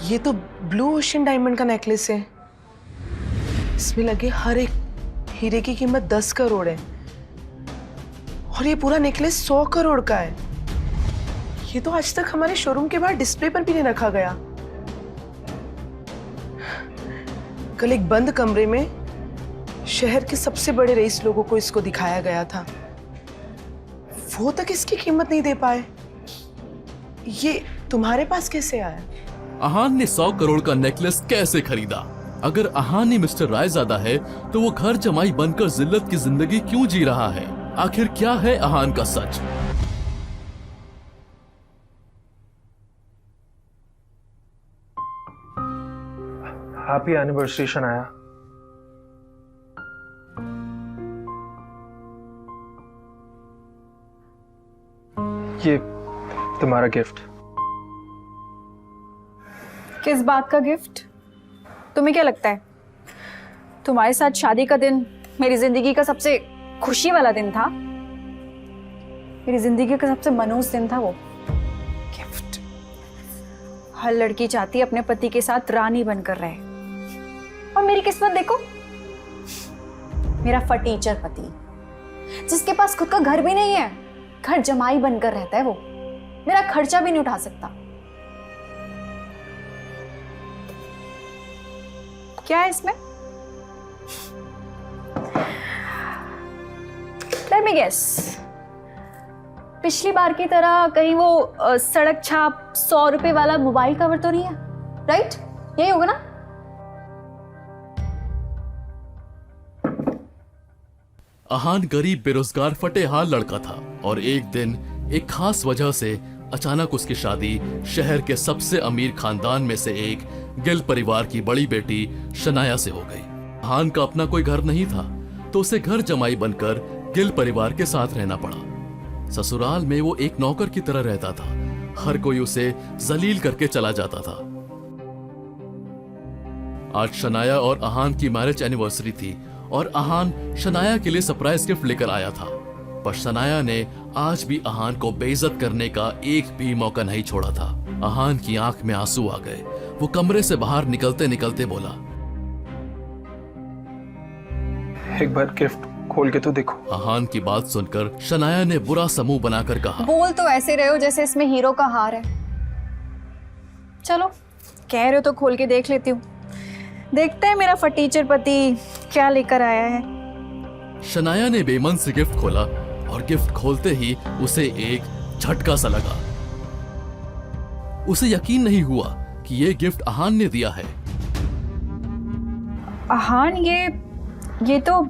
ये तो blue ocean diamond का नेकलेस है। इसमें लगे हर एक हीरे की कीमत 10 करोड़ है और ये पूरा नेकलेस 100 करोड़ का है। ये तो आज तक हमारे शोरूम के बाहर डिस्प्ले पर भी नहीं रखा गया। कल एक बंद कमरे में शहर के सबसे बड़े रईस लोगों को इसको दिखाया गया था, वो तक इसकी कीमत नहीं दे पाए। ये तुम्हारे पास कैसे आया? अहान ने 100 करोड़ का नेकलेस कैसे खरीदा? अगर अहान ही मिस्टर रायजादा है तो वो घर जमाई बनकर जिल्लत की जिंदगी क्यों जी रहा है? आखिर क्या है अहान का सच? Happy anniversary Shanaya. ये तुम्हारा गिफ्ट। किस बात का गिफ्ट? तुम्हें क्या लगता है तुम्हारे साथ शादी का दिन मेरी जिंदगी का सबसे खुशी वाला दिन था? मेरी जिंदगी का सबसे मनहूस दिन था वो। गिफ्ट। हर लड़की चाहती है अपने पति के साथ रानी बनकर रहे, और मेरी किस्मत देखो, मेरा फटीचर पति जिसके पास खुद का घर भी नहीं है, घर जमाई बनकर रहता है वो, मेरा खर्चा भी नहीं उठा सकता। क्या है इसमें? Let me guess. पिछली बार की तरह कहीं वो सड़क छाप 100 रुपए वाला मोबाइल कवर तो नहीं है? राइट? यही होगा ना? अहान गरीब बेरोजगार फटेहाल लड़का था और एक दिन एक खास वजह से अचानक उसकी शादी शहर के सबसे अमीर खानदान में से एक गिल परिवार की बड़ी बेटी शनाया से हो गई। अहान का अपना कोई घर नहीं था तो उसे घर जमाई बनकर गिल परिवार के साथ रहना पड़ा। ससुराल में वो एक नौकर की तरह रहता था, हर कोई उसे जलील करके चला जाता था। आज शनाया और अहान की मैरिज एनिवर्सरी थी और अहान शनाया के लिए सरप्राइज गिफ्ट लेकर आया था, पर शनाया ने आज भी अहान को बेइज्जत करने का एक भी मौका नहीं छोड़ा था। अहान की आंख में आंसू आ गए। वो कमरे से बाहर निकलते निकलते बोला, एक बार गिफ्ट खोल के तो देखो। अहान की बात सुनकर शनाया ने बुरा सा मुंह बनाकर कहा, बोल तो ऐसे रहे हो जैसे इसमें हीरो का हार है। चलो, कह रहे हो तो खोल के देख लेती हूँ। देखते हैं मेरा फटीचर पति क्या लेकर आया है। शनाया ने बेमन से गिफ्ट खोला और गिफ्ट खोलते ही उसे एक झटका सा लगा। उसे यकीन नहीं हुआ कि ये गिफ्ट अहान ने दिया है। अहान, ये तो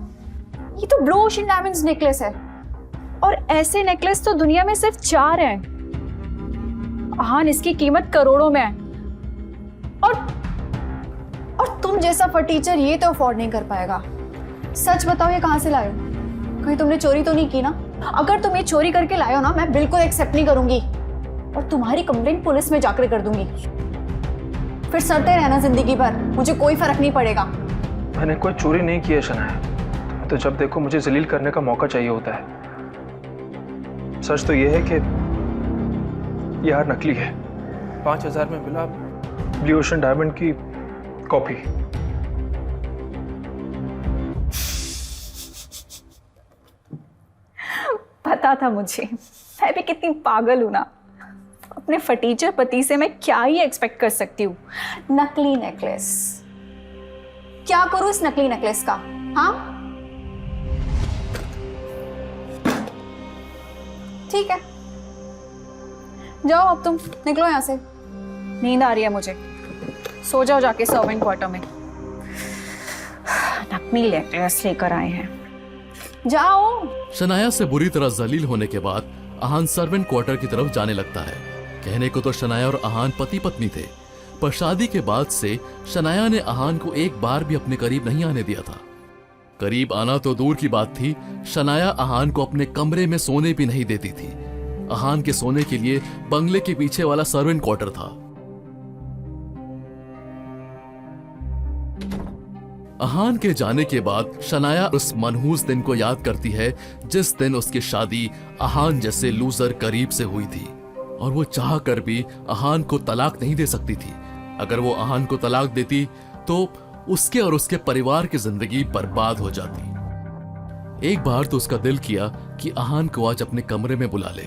ब्लू ओशन डायमंड्स नेकलेस है, और ऐसे नेकलेस तो दुनिया में सिर्फ 4 हैं। अहान, इसकी कीमत करोड़ों में है, और तुम जैसा फटीचर ये तो अफोर्ड नहीं कर पाएगा। सच बताओ, ये कहां से लाए हो? कहीं तुमने चोरी तो नहीं की ना? अगर तुम ये चोरी करके लाए हो ना, मैं बिल्कुल एक्सेप्ट नहीं करूंगी और तुम्हारी कंप्लेंट पुलिस में जाकर कर दूंगी। फिर सड़ते रहना जिंदगी भर, मुझे कोई फर्क नहीं पड़ेगा। मैंने कोई चोरी नहीं की है शनाया, तो जब देखो मुझे जलील करने का मौका चाहिए होता है। सच तो यह है कि ये हार नकली है। 5000 में मिला ब्लू ओशन डायमंड की कॉपी। पता था मुझे, मैं भी कितनी पागल हूं ना। अपने फटीचर पति से मैं क्या ही एक्सपेक्ट कर सकती हूँ? नकली नेकलेस। क्या करूं इस नकली नेकलेस का? हाँ, ठीक है, जाओ अब तुम निकलो यहां से। नींद आ रही है मुझे, सो जाओ जाके सर्वेंट क्वार्टर में। नकली नेकलेस लेकर आए हैं, जाओ। शनाया से बुरी तरह जलील होने के बाद अहान सर्वेंट क्वार्टर की तरफ जाने लगता है। कहने को तो शनाया और अहान पति पत्नी थे, पर शादी के बाद से शनाया ने अहान को एक बार भी अपने करीब नहीं आने दिया था। करीब आना तो दूर की बात थी, शनाया अहान को अपने कमरे में सोने भी नहीं देती थी। अहान के सोने के लिए बंगले के पीछे वाला सर्वेंट क्वार्टर था। अहान के जाने के बाद शनाया उस मनहूस दिन को याद करती है जिस दिन उसकी शादी अहान जैसे लूजर करीब से हुई थी, और वो चाह कर भी अहान को तलाक नहीं दे सकती थी अगर वो अहान को तलाक देती तो उसके और उसके परिवार की जिंदगी बर्बाद हो जाती। एक बार तो उसका दिल किया कि अहान को आज अपने कमरे में बुला ले,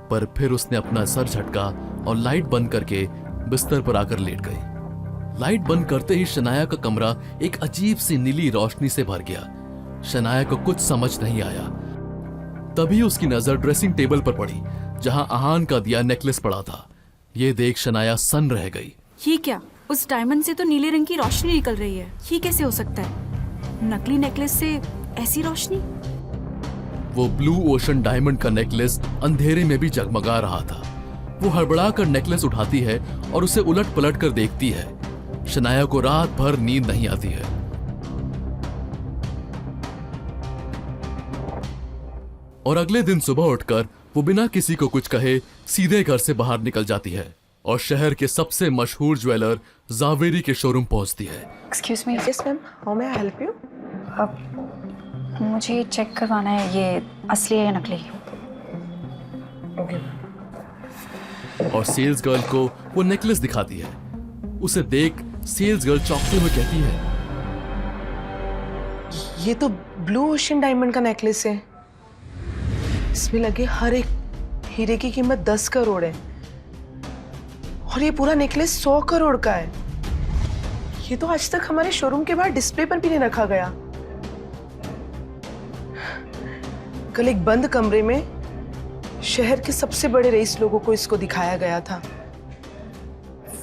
पर फिर उसने अपना सर झटका और लाइट बंद करके बिस्तर पर आकर लेट गई। लाइट बंद करते ही शनाया का कमरा एक अजीब सी नीली रोशनी से भर गया। शनाया को कुछ समझ नहीं आया। तभी उसकी नजर ड्रेसिंग टेबल पर पड़ी, जहां अहान का दिया नेकलेस पड़ा था। ये देख शनाया सन्न रह गई। ये क्या? उस डायमंड से तो नीले रंग की रोशनी निकल रही है। ये कैसे हो सकता है? नकली नेकलेस से ऐसी रोशनी? वो ब्लू ओशन डायमंड का नेकलेस अंधेरे में भी जगमगा रहा था। वो हड़बड़ा कर नेकलेस उठाती है और उसे उलट पलट कर देखती है। शनाया को रात भर नींद नहीं आती है। और अगले दिन सुबह उठकर वो बिना किसी को कुछ कहे सीधे घर से बाहर निकल जाती है और शहर के सबसे मशहूर ज्वेलर जावेरी के शोरूम पहुंचती है। Excuse me, yes ma'am, how may I help you? अब मुझे चेक करवाना है ये असली है या नकली। ओके। और सेल्स गर्ल को वो नेकलेस दिखाती है। उसे देख सेल्स गर्ल चौंकते हुए कहती है, ये तो ब्लू ओशन डायमंड का नेकलेस है। इसमें लगे हर एक हीरे की कीमत 10 करोड़ है और ये पूरा नेकलेस 100 करोड़ का है। ये तो आज तक हमारे शोरूम के बाहर डिस्प्ले पर भी नहीं रखा गया। कल एक बंद कमरे में शहर के सबसे बड़े रईस लोगों को इसको दिखाया गया था,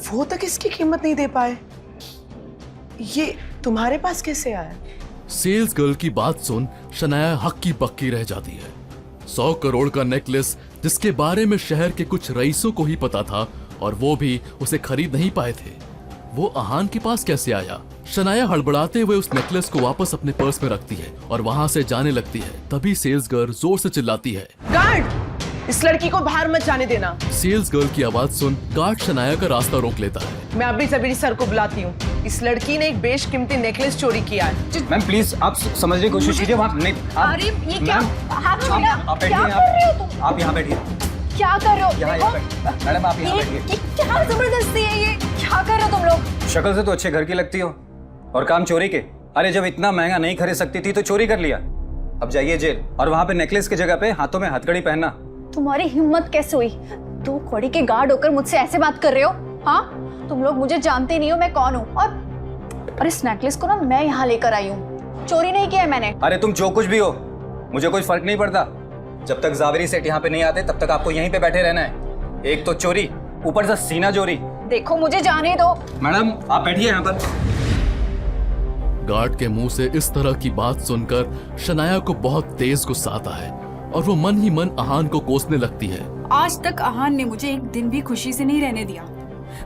वो तक इसकी कीमत नहीं दे पाए। ये तुम्हारे पास कैसे आया? सेल्स गर्ल की बात सुन शनाया हक्की बक्की रह जाती है। 100 करोड़ का नेकलेस जिसके बारे में शहर के कुछ रईसों को ही पता था और वो भी उसे खरीद नहीं पाए थे, वो अहान के पास कैसे आया? शनाया हड़बड़ाते हुए उस नेकलेस को वापस अपने पर्स में रखती है और वहां से जाने लगती है। तभी सेल्स गर्ल जोर से चिल्लाती है, गार्ड, इस लड़की को बाहर मत जाने देना। सेल्स गर्ल की आवाज सुन गार्ड शनाया का रास्ता रोक लेता है। मैं अभी जबीरी सर को बुलाती हूँ। इस लड़की ने एक बेशकीमती नेकलेस चोरी किया है। मैम प्लीज आप समझने की कोशिश कीजिए। वहाँ नहीं अरे ये क्या? हाथ छोड़िए। आप बैठिए। क्या कर रहे हो तुम? आप यहाँ बैठिए। क्या कर रहे हो? यहाँ देखो, मैडम आप यहाँ ये बैठिए। क्या जबरदस्ती है ये? क्या कर रहे हो तुम लोग? शक्ल से तो अच्छे घर की लगती हो और काम चोरी के। अरे जब इतना महंगा नहीं खरीद सकती थी तो चोरी कर लिया। अब जाइए जेल और वहाँ पे नेकलेस की जगह पे हाथों में हथकड़ी पहनना। तुम्हारी हिम्मत कैसे हुई? 2 कौड़ी के गार्ड होकर मुझसे ऐसे बात कर रहे हो? हाँ, तुम लोग मुझे जानते नहीं हो मैं कौन हूँ। और इस नेकलेस को ना मैं यहाँ लेकर आई हूँ, चोरी नहीं किया है मैंने। अरे तुम जो कुछ भी हो मुझे कोई फर्क नहीं पड़ता। जब तक जावेरी सेठ यहाँ पे नहीं आते तब तक आपको यहीं पे बैठे रहना है। एक तो चोरी, ऊपर से सीना चोरी। देखो मुझे जाने दो। मैडम आप बैठिए यहाँ पर। गार्ड के मुंह से इस तरह की बात सुनकर शनाया को बहुत तेज गुस्सा आता है और वो मन ही मन अहान को कोसने लगती है। आज तक अहान ने मुझे एक दिन भी खुशी से नहीं रहने दिया,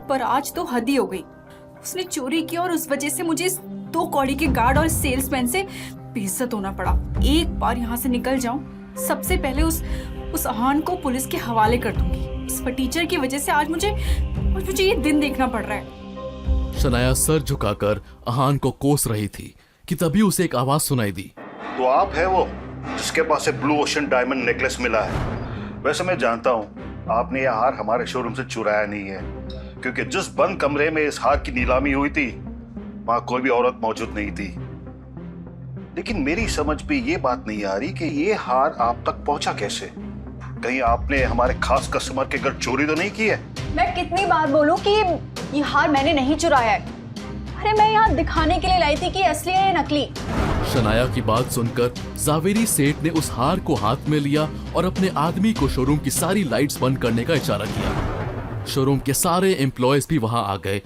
पर आज तो हद ही हो गई। उसने चोरी की और उस वजह से मुझे इस 2 कौड़ी के गार्ड और सेल्समैन से बेइज्जत होना पड़ा। एक बार यहाँ से निकल जाऊं, सबसे पहले उस अहान को पुलिस के हवाले कर दूंगी। इस फटीचर की वजह से आज मुझे ये दिन देखना पड़ रहा है। शनाया सर झुकाकर अहान को कोस रही थी कि तभी उसे एक आवाज सुनाई दी। तो आप है वो जिसके पास से ब्लू ओशन डायमंड नेकलेस मिला है? वैसे मैं जानता हूँ आपने यह हार हमारे शोरूम से चुराया नहीं है, क्योंकि जिस बंद कमरे में इस हार की नीलामी हुई थी वहां कोई भी औरत मौजूद नहीं थी। लेकिन मेरी समझ में ये बात नहीं आ रही कि ये हार आप तक पहुंचा कैसे? कहीं आपने हमारे खास कस्टमर के घर चोरी तो नहीं की है? मैं कितनी बार बोलूं कि ये हार मैंने नहीं चुराया है। अरे मैं यहाँ दिखाने के लिए लाई थी कि असली है या नकली। शनाया की बात सुनकर जावेरी सेठ ने उस हार को हाथ में लिया और अपने आदमी को शोरूम की सारी लाइट्स बंद करने का इशारा किया। शोरूम के सारे एम्प्लॉयज भी वहां आ गए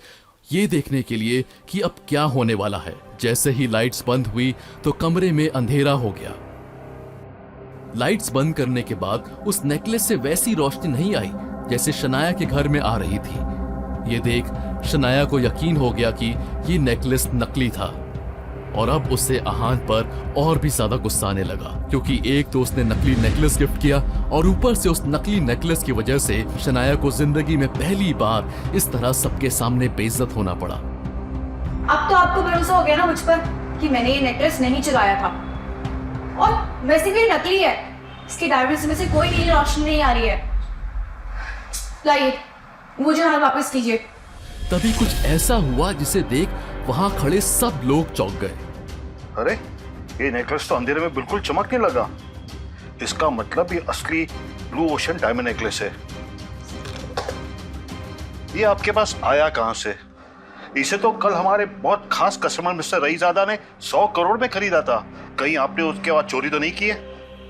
ये देखने के लिए कि अब क्या होने वाला है। जैसे ही लाइट्स बंद हुई तो कमरे में अंधेरा हो गया। लाइट्स बंद करने के बाद उस नेकलेस से वैसी रोशनी नहीं आई जैसे शनाया के घर में आ रही थी। ये देख शनाया को यकीन हो गया कि ये नेकलेस नकली था और अब उससे अहान पर और भी ज्यादा गुस्सा आने लगा, क्योंकि एक तो उसने नकली नेकलेस गिफ्ट किया और ऊपर से उस नकली नेकलेस की वजह से शनाया को जिंदगी में पहली बार इस तरह सबके सामने बेइज्जत होना पड़ा। अब तो आपको भरोसा हो गया ना मुझ पर कि मैंने ये नेकलेस नहीं चुराया था, और वैसे भी नकली है। इसके डायमंड्स में से कोई नीली रोशनी नहीं आ रही है। लाइए मुझे हार वापस कीजिए। तभी कुछ ऐसा हुआ जिसे देख वहां खड़े सब लोग चौंक गए। अरे ये नेकलेस तो अंधेरे में बिल्कुल चमकने लगा। इसका मतलब ये असली ब्लू ओशन डायमंड नेकलेस है। ये आपके पास आया कहां से? इसे तो कल हमारे बहुत खास कस्टमर मिस्टर रईजादा ने 100 करोड़ में खरीदा था। कहीं आपने उसके बाद चोरी तो नहीं की है?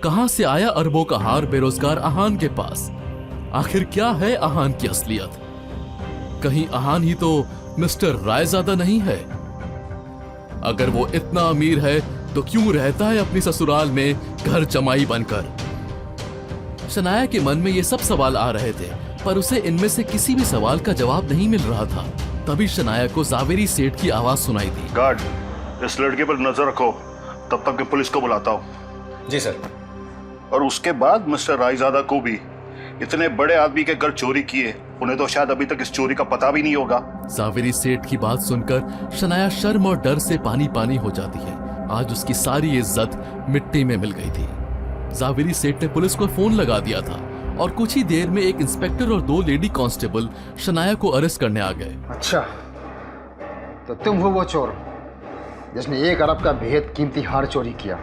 कहां से आया अरबों का हार बेरोजगार आहान के पास? आखिर क्या है आहान की असलियत? कहीं आहान ही तो मिस्टर रायजादा नहीं है? अगर वो इतना अमीर है तो क्यों रहता है अपनी ससुराल में घर जमाई बनकर? शनाया के मन में ये सब सवाल आ रहे थे, पर उसे इनमें से किसी भी सवाल का जवाब नहीं मिल रहा था। तभी शनाया को जावेरी सेठ की आवाज सुनाई दी। गार्ड, इस लड़के पर नजर रखो, तब तक मैं पुलिस को बुलाता हूँ। जी सर। और उसके बाद मिस्टर रायजादा को भी। इतने बड़े आदमी के घर चोरी किए, उन्हें तो शायद अभी तक इस चोरी का पता भी नहीं होगा। जावेरी सेठ की बात सुनकर शनाया शर्म और डर से पानी पानी हो जाती है। आज उसकी सारी इज्जत मिट्टी में मिल गई थी। जावेरी सेठ ने पुलिस को फोन लगा दिया था और कुछ ही देर में एक इंस्पेक्टर और 2 लेडी कांस्टेबल शनाया को अरेस्ट करने आ गए। अच्छा, तो तुम हो वो चोर जिसने 1 अरब का बेहद कीमती हार चोरी किया।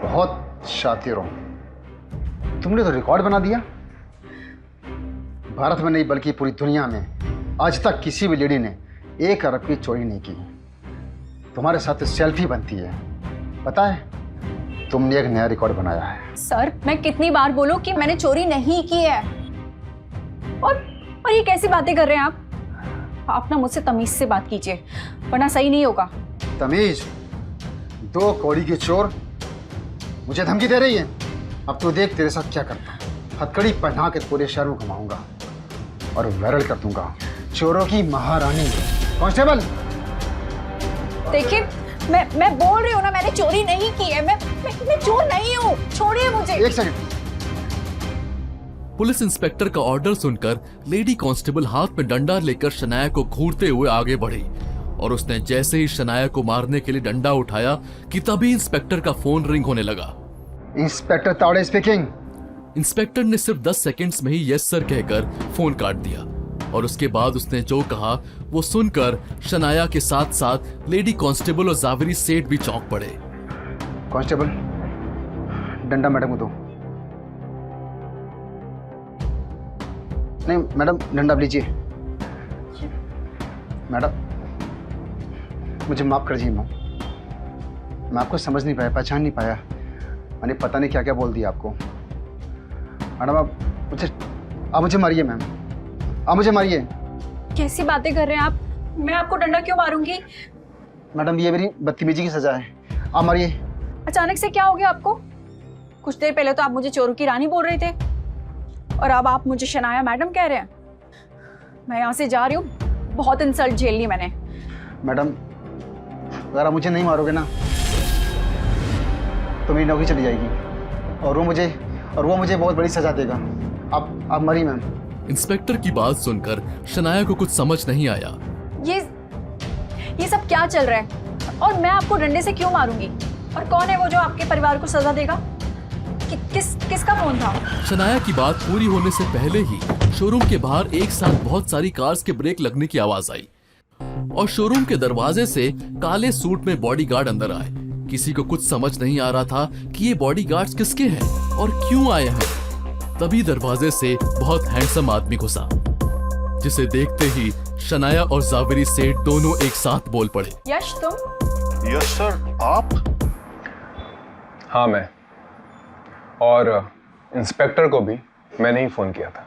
बहुत शातिर हो। तुमने तो रिकॉर्ड बना दिया। भारत में नहीं बल्कि पूरी दुनिया में आज तक किसी भी लेडी ने 1 अरब की चोरी नहीं की। तुम्हारे साथ सेल्फी बनती है, पता है? तुमने एक नया रिकॉर्ड बनाया है। सर, मैं कितनी बार बोलूं कि मैंने चोरी नहीं की है। और ये कैसी बातें कर रहे हैं आप? आप ना मुझसे तमीज से बात कीजिए, वरना सही नहीं होगा। तमीज? 2 कौड़ी के चोर मुझे धमकी दे रही है। अब तो देख तेरे साथ क्या करता हूं। हथकड़ी पहना के पूरे शहर में घुमाऊंगा और वायरल कर दूंगा। चोरों की महारानी। कांस्टेबल, देखिए, मैं बोल रही हूँ ना, मैंने चोरी नहीं की है। मैं चोर नहीं हूँ, छोड़िए मुझे। 1 सेकंड। पुलिस इंस्पेक्टर का ऑर्डर सुनकर लेडी कांस्टेबल हाथ में डंडा लेकर शनाया को घूरते हुए आगे बढ़ी और उसने जैसे ही शनाया को मारने के लिए डंडा उठाया कि तभी इंस्पेक्टर का फोन रिंग होने लगा। Inspector Tawde speaking. इंस्पेक्टर ने सिर्फ 10 सेकंड्स में ही यस सर कहकर फोन काट दिया और उसके बाद उसने जो कहा वो सुनकर शनाया के साथ साथ लेडी कांस्टेबल और जावेरी सेठ भी चौंक पड़े। कांस्टेबल, डंडा मैडम को दो। नहीं मैडम, डंडा लीजिए। मैडम, मुझे माफ कर दीजिए मैम। मैं आपको समझ नहीं पाया, पहचान नहीं पाया। मैंने पता नहीं क्या क्या बोल दिया आपको। मैडम, आप मुझे मारिए मैम, आप मुझे मारिए। कैसी बातें कर रहे हैं आप? मैं आपको डंडा क्यों मारूंगी? मैडम, ये मेरी बदतमीजी की सजा है। आप मारिए। अचानक से क्या हो गया आपको? कुछ देर पहले तो आप मुझे चोरों की रानी बोल रहे थे और अब आप मुझे शनाया मैडम कह रहे हैं। मैं यहाँ से जा रही हूँ, बहुत इंसल्ट झेल ली मैंने। मैडम, अगर आप मुझे नहीं मारोगे ना तो मेरी नौकरी चली जाएगी और वो मुझे बहुत बड़ी सजा देगा। आप मरी मैम। इंस्पेक्टर की बात सुनकर शनाया को कुछ समझ नहीं आया। ये सब क्या चल रहा है और मैं आपको डंडे से क्यों मारूंगी? और कौन है वो जो आपके परिवार को सजा देगा? किसका फोन था? शनाया की बात पूरी होने से पहले ही शोरूम के बाहर एक साथ बहुत सारी कार्स के ब्रेक लगने की आवाज आई और शोरूम के दरवाजे से काले सूट में बॉडीगार्ड अंदर आए। किसी को कुछ समझ नहीं आ रहा था कि ये बॉडीगार्ड्स किसके हैं और क्यों आए हैं। तभी दरवाजे से बहुत हैंडसम आदमी घुसा, जिसे देखते ही शनाया और जावेरी सेठ दोनों एक साथ बोल पड़े। यश, तुम? यस सर, आप? हाँ, मैं। और इंस्पेक्टर को भी मैंने ही फोन किया था।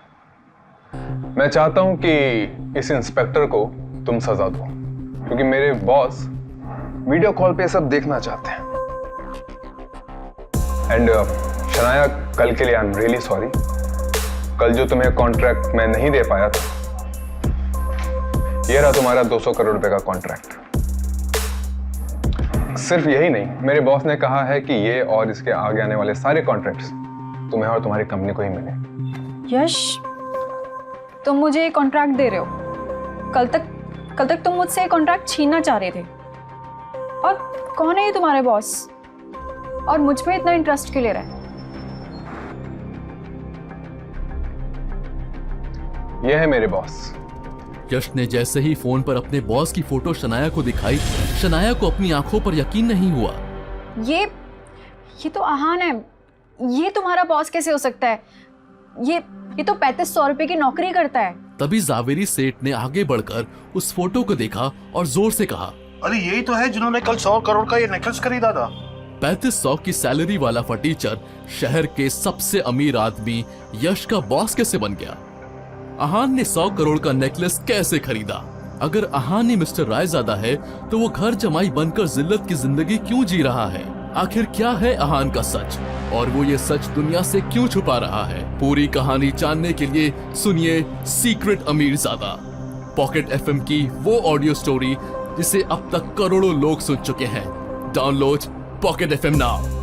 मैं चाहता हूं कि इस इंस्पेक्टर को तुम सजा दो, क्योंकि मेरे बॉस वीडियो कॉल पे सब देखना चाहते हैं। एंड शनाया, कल के लिए आई एम रियली सॉरी। कल जो तुम्हें कॉन्ट्रैक्ट मैं नहीं दे पाया था, ये रहा तुम्हारा 200 करोड़ रुपए का कॉन्ट्रैक्ट। सिर्फ यही नहीं, मेरे बॉस ने कहा है कि ये और इसके आगे आने वाले सारे कॉन्ट्रैक्ट्स तुम्हें और तुम्हारी कंपनी को ही मिले। यश, तुम मुझे ये कॉन्ट्रैक्ट दे रहे हो? कल तक तुम मुझसे ये कॉन्ट्रैक्ट छीनना चाह रहे थे। और कौन है ये तुम्हारे बॉस और मुझ में इतना इंटरेस्ट क्यों ले रहा है? ये है मेरे बॉस, यश ने जैसे ही फोन पर अपने बॉस की फोटो शनाया को दिखाई, शनाया को अपनी आंखों पर यकीन नहीं हुआ। ये तो आहान है। ये तुम्हारा बॉस कैसे हो सकता है? ये तो 3500 रुपए की नौकरी करता है। तभी जावेरी सेठ ने आगे बढ़कर उस फोटो को देखा और जोर से कहा, अरे यही तो है जिन्होंने कल 100 करोड़ का ये नेकलेस खरीदा था। 3500 की सैलरी वाला फटीचर शहर के सबसे अमीर आदमी यश का बॉस कैसे बन गया? आहान ने 100 करोड़ का नेकलेस कैसे खरीदा? अगर आहान ही मिस्टर रायजादा है तो वो घर जमाई बनकर जिल्लत की जिंदगी क्यों जी रहा है? आखिर क्या है आहान का सच और वो ये सच दुनिया से क्यों छुपा रहा है? पूरी कहानी जानने के लिए सुनिए सीक्रेट अमीरजादा, पॉकेट एफएम की वो ऑडियो स्टोरी जिसे अब तक करोड़ों लोग सुन चुके हैं। Download pocket FM now.